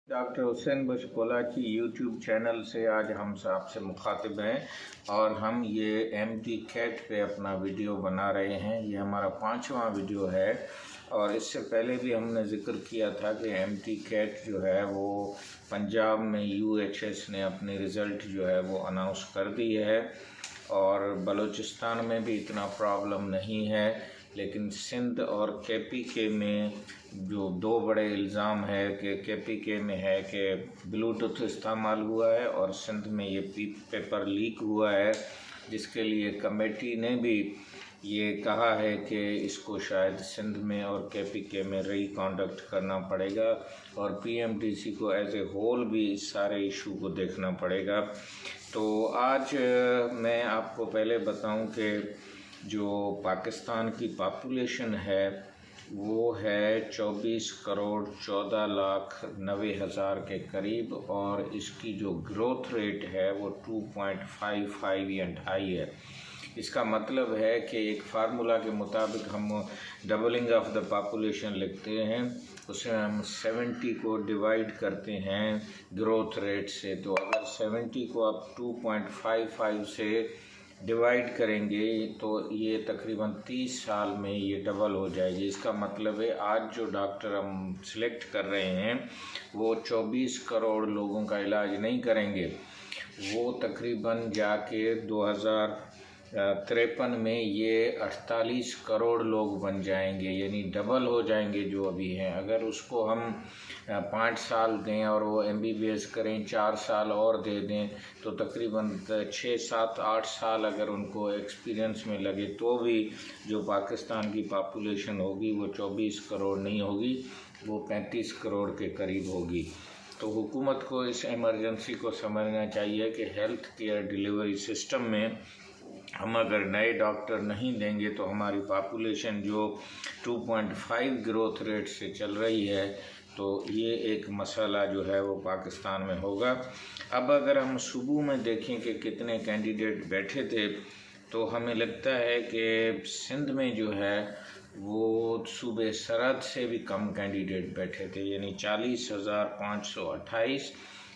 Doctor Hussain बशकोला की YouTube channel से आज हम आपसे मुखातिब हैं और हम ये एमटी कैट पे अपना वीडियो बना रहे हैं। ये हमारा 5वां वीडियो है और इससे पहले भी हमने ज़िक्र किया था कि एमटी कैट जो है वो पंजाब में यूएचएस ने अपनी रिज़ल्ट जो है वो अनाउंस कर दी है और बलूचिस्तान में भी इतना प्रॉब्लम नहीं है, लेकिन सिंध और केपीके में जो दो बड़े इल्ज़ाम है कि केपीके में है कि ब्लूटूथ इस्तेमाल हुआ है और सिंध में ये पेपर लीक हुआ है, जिसके लिए कमेटी ने भी ये कहा है कि इसको शायद सिंध में और केपीके में रिकॉन्डक्ट करना पड़ेगा और पीएमटीसी को एज ए होल भी इस सारे इशू को देखना पड़ेगा। तो आज मैं आपको पहले बताऊं कि जो पाकिस्तान की पॉपुलेशन है वो है 24 करोड़ 14 लाख 90,000 के करीब और इसकी जो ग्रोथ रेट है वो 2.55 या 2.5 है। इसका मतलब है कि एक फार्मूला के मुताबिक हम डबलिंग ऑफ द पॉपुलेशन लिखते हैं, उसमें हम 70 को डिवाइड करते हैं ग्रोथ रेट से। तो अगर 70 को आप 2.55 से डिवाइड करेंगे तो ये तकरीबन 30 साल में ये डबल हो जाएगी। इसका मतलब है आज जो डॉक्टर हम सिलेक्ट कर रहे हैं वो 24 करोड़ लोगों का इलाज नहीं करेंगे, वो तकरीबन जाके 2053 में ये 48 करोड़ लोग बन जाएंगे, यानी डबल हो जाएंगे जो अभी हैं। अगर उसको हम 5 साल दें और वो MBBS करें 4 साल और दे दें तो तकरीबन 6, 7, 8 साल अगर उनको एक्सपीरियंस में लगे तो भी जो पाकिस्तान की पॉपुलेशन होगी वो 24 करोड़ नहीं होगी, वो 35 करोड़ के करीब होगी। तो हुकूमत को इस इमरजेंसी को समझना चाहिए कि हेल्थ केयर डिलीवरी सिस्टम में हम अगर नए डॉक्टर नहीं देंगे तो हमारी पॉपुलेशन जो 2.5 ग्रोथ रेट से चल रही है तो ये एक मसला जो है वो पाकिस्तान में होगा। अब अगर हम सुबह में देखें कि कितने कैंडिडेट बैठे थे तो हमें लगता है कि सिंध में जो है वो सूबे सरहद से भी कम कैंडिडेट बैठे थे, यानी 40,528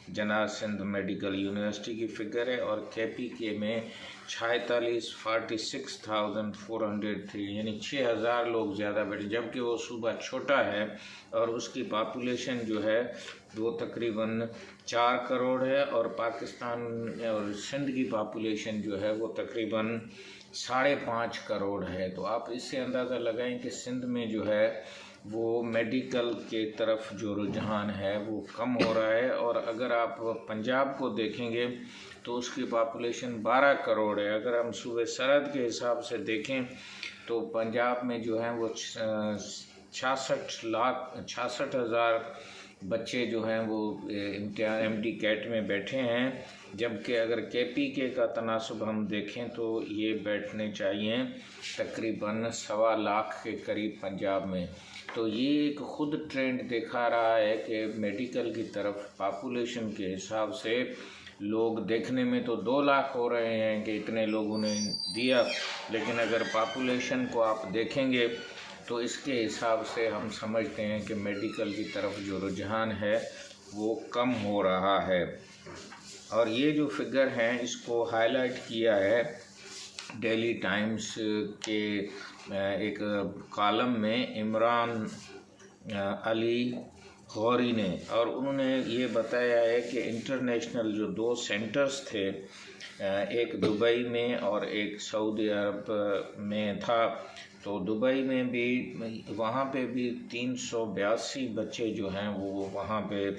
जना सिंध मेडिकल यूनिवर्सिटी की फ़िगर है और केपीके में 46,403 यानी 6,000 लोग ज़्यादा बैठे, जबकि वो सूबा छोटा है और उसकी पॉपुलेशन जो है वो तकरीबन 4 करोड़ है और पाकिस्तान और सिंध की पॉपुलेशन जो है वो तकरीबन 5.5 करोड़ है। तो आप इससे अंदाज़ा लगाएं कि सिंध में जो है वो मेडिकल के तरफ जो रुझान है वो कम हो रहा है। और अगर आप पंजाब को देखेंगे तो उसकी पॉपुलेशन 12 करोड़ है। अगर हम सूबे सरहद के हिसाब से देखें तो पंजाब में जो है वो 66,000 बच्चे जो हैं वो इम्तिहान MD कैट में बैठे हैं, जबकि अगर केपीके का तनासब हम देखें तो ये बैठने चाहिए तकरीबन 1.25 लाख के करीब पंजाब में। तो ये एक ख़ुद ट्रेंड दिखा रहा है कि मेडिकल की तरफ पॉपुलेशन के हिसाब से लोग देखने में तो 2 लाख हो रहे हैं कि इतने लोगों ने दिया, लेकिन अगर पॉपुलेशन को आप देखेंगे तो इसके हिसाब से हम समझते हैं कि मेडिकल की तरफ जो रुझान है वो कम हो रहा है। और ये जो फिगर हैं इसको हाईलाइट किया है डेली टाइम्स के एक कॉलम में इमरान अली गौरी ने, और उन्होंने ये बताया है कि इंटरनेशनल जो 2 सेंटर्स थे, एक दुबई में और एक सऊदी अरब में था, तो दुबई में भी वहाँ पे भी 382 बच्चे जो हैं वो वहाँ पे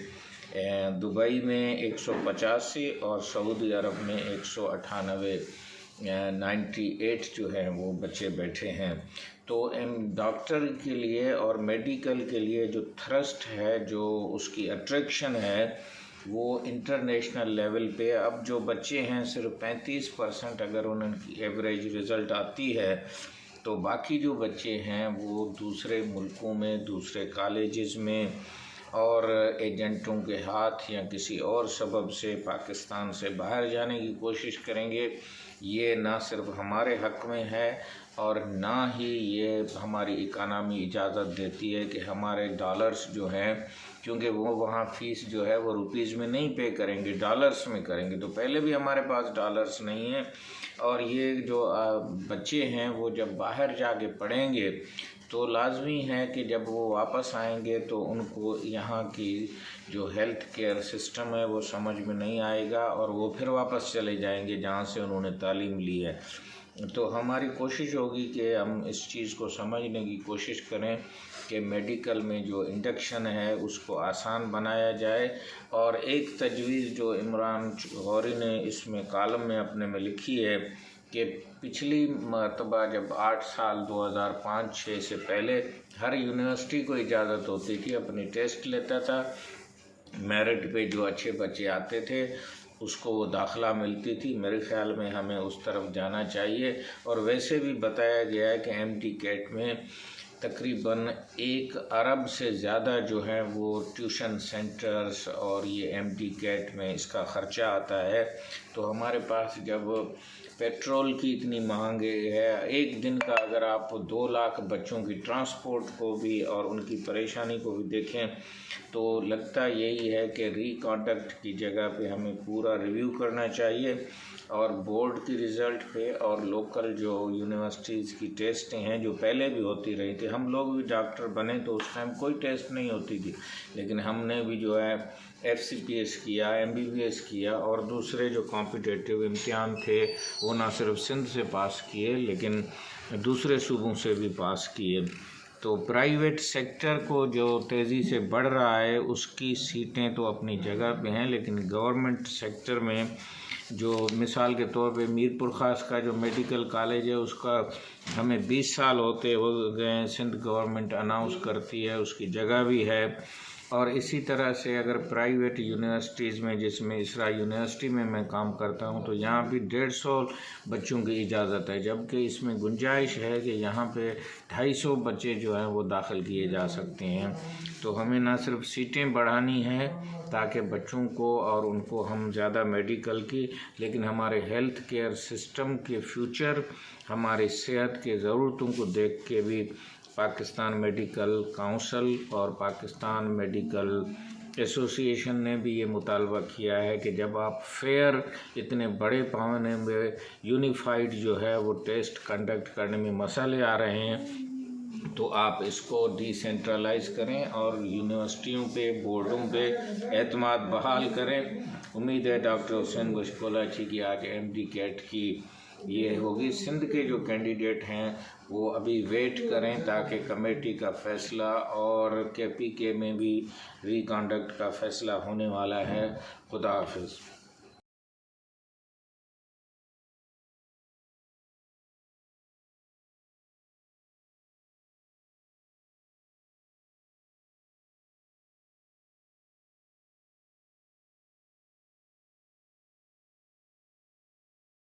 दुबई में 185 और सऊदी अरब में 198 98 जो है वो बच्चे बैठे हैं। तो डॉक्टर के लिए और मेडिकल के लिए जो थ्रस्ट है, जो उसकी अट्रैक्शन है वो इंटरनेशनल लेवल पे अब जो बच्चे हैं सिर्फ 35% अगर उनकी एवरेज रिज़ल्ट आती है तो बाकी जो बच्चे हैं वो दूसरे मुल्कों में, दूसरे कॉलेजेस में और एजेंटों के हाथ या किसी और सबब से पाकिस्तान से बाहर जाने की कोशिश करेंगे। ये ना सिर्फ हमारे हक़ में है और ना ही ये हमारी इकानमी इजाज़त देती है कि हमारे डॉलर्स जो हैं क्योंकि वो वहाँ फ़ीस जो है वो रुपीज़ में नहीं पे करेंगे, डॉलर्स में करेंगे। तो पहले भी हमारे पास डॉलर्स नहीं है, और ये जो बच्चे हैं वो जब बाहर जाके पढ़ेंगे तो लाजमी है कि जब वो वापस आएंगे तो उनको यहाँ की जो हेल्थ केयर सिस्टम है वो समझ में नहीं आएगा, और वो फिर वापस चले जाएंगे जहाँ से उन्होंने तालीम ली है। तो हमारी कोशिश होगी कि हम इस चीज़ को समझने की कोशिश करें कि मेडिकल में जो इंडक्शन है उसको आसान बनाया जाए। और एक तजवीज़ जो इमरान गौरी ने इसमें कॉलम में अपने में लिखी है कि पिछली मरतबा जब 8 साल 2005-6 से पहले हर यूनिवर्सिटी को इजाज़त होती थी, अपनी टेस्ट लेता था, मेरिट पे जो अच्छे बच्चे आते थे उसको वो दाखिला मिलती थी। मेरे ख़्याल में हमें उस तरफ जाना चाहिए। और वैसे भी बताया गया है कि MD कैट में तकरीबन 1 अरब से ज़्यादा जो है वो ट्यूशन सेंटर्स और ये MD कैट में इसका ख़र्चा आता है। तो हमारे पास जब पेट्रोल की इतनी महंगी है, एक दिन का अगर आप 2 लाख बच्चों की ट्रांसपोर्ट को भी और उनकी परेशानी को भी देखें तो लगता यही है कि रिकॉन्डक्ट की जगह पे हमें पूरा रिव्यू करना चाहिए, और बोर्ड की रिज़ल्ट पे और लोकल जो यूनिवर्सिटीज़ की टेस्टें हैं जो पहले भी होती रही थी। हम लोग भी डॉक्टर बने तो उस टाइम कोई टेस्ट नहीं होती थी, लेकिन हमने भी जो है FCPS किया, MBBS किया, और दूसरे जो कॉम्पिटिटिव इम्तिहान थे वो ना सिर्फ सिंध से पास किए लेकिन दूसरे सूबों से भी पास किए। तो प्राइवेट सेक्टर को जो तेज़ी से बढ़ रहा है उसकी सीटें तो अपनी जगह पे हैं, लेकिन गवर्नमेंट सेक्टर में जो मिसाल के तौर पे मीरपुर ख़ास का जो मेडिकल कॉलेज है उसका हमें 20 साल होते हो गए, सिंध गवर्नमेंट अनाउंस करती है, उसकी जगह भी है। और इसी तरह से अगर प्राइवेट यूनिवर्सिटीज़ में, जिसमें इसरा यूनिवर्सिटी में मैं काम करता हूं, तो यहाँ भी 150 बच्चों की इजाज़त है, जबकि इसमें गुंजाइश है कि यहाँ पे 250 बच्चे जो हैं वो दाखिल किए जा सकते हैं। तो हमें ना सिर्फ सीटें बढ़ानी हैं ताकि बच्चों को और उनको हम ज़्यादा मेडिकल की, लेकिन हमारे हेल्थ केयर सिस्टम के फ्यूचर, हमारी सेहत की ज़रूरतों को देख के भी पाकिस्तान मेडिकल काउंसिल और पाकिस्तान मेडिकल एसोसिएशन ने भी ये मुतालबा किया है कि जब आप फेयर इतने बड़े पैमाने में यूनिफाइड जो है वो टेस्ट कंडक्ट करने में मसाले आ रहे हैं तो आप इसको डिसेंट्रलाइज करें और यूनिवर्सिटियों पे, बोर्डों पे एतमाद बहाल करें। उम्मीद है डॉक्टर हुसैन गोशकोलाची की आज MD कैट की ये होगी। सिंध के जो कैंडिडेट हैं वो अभी वेट करें ताकि कमेटी का फ़ैसला, और KPK में भी रिकॉन्डक्ट का फ़ैसला होने वाला है। खुदा हाफिज़।